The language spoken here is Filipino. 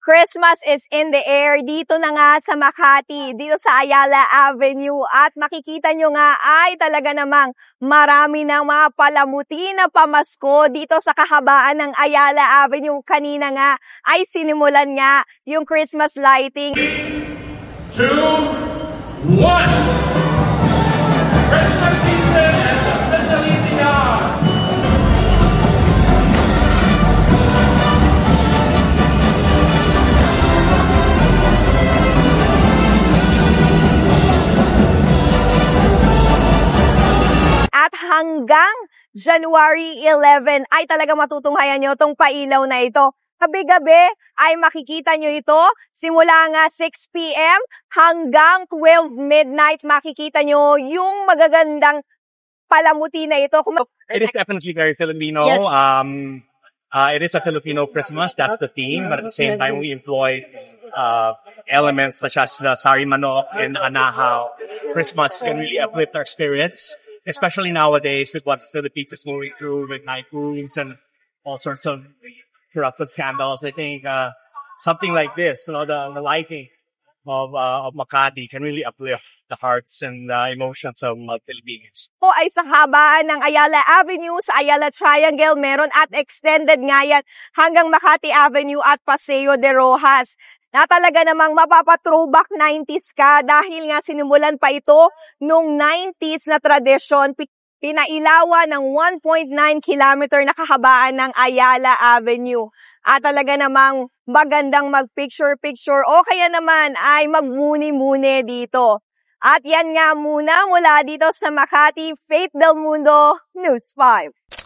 Christmas is in the air dito na nga sa Makati, dito sa Ayala Avenue. At makikita nyo nga ay talaga namang marami ng mga palamuti na pamasko dito sa kahabaan ng Ayala Avenue. Kanina nga ay sinimulan nga yung Christmas lighting. 3, 2, 1! Christmas season is officially begun! At hanggang January 11 ay talaga matutunghayan nyo itong pailaw na ito. Gabi-gabi ay makikita nyo ito. Simula nga 6 p.m. hanggang 12 midnight makikita nyo yung magagandang palamuti na ito. It is definitely very Filipino. Yes. It is a Filipino Christmas. That's the theme. But at the same time, we employ elements such as the sari manok and anahaw. Christmas can really uplift our spirits, especially nowadays with what the Philippines is going through with typhoons and all sorts of corruption scandals. I think something like this, the lighting of Makati can really uplift the hearts and emotions of Filipinos. Po ay sa habaan ng Ayala Avenue, sa Ayala Triangle meron at extended nga yan hanggang Makati Avenue at Paseo de Rojas. Na talaga namang mapapa-throwback 90s ka dahil nga sinimulan pa ito nung 90s na tradisyon. Pinailawan ng 1.9 kilometer na kahabaan ng Ayala Avenue. At talaga namang magandang mag-picture-picture o kaya naman ay magmuni-muni dito. At yan nga muna mula dito sa Makati, Faith Del Mundo, News 5.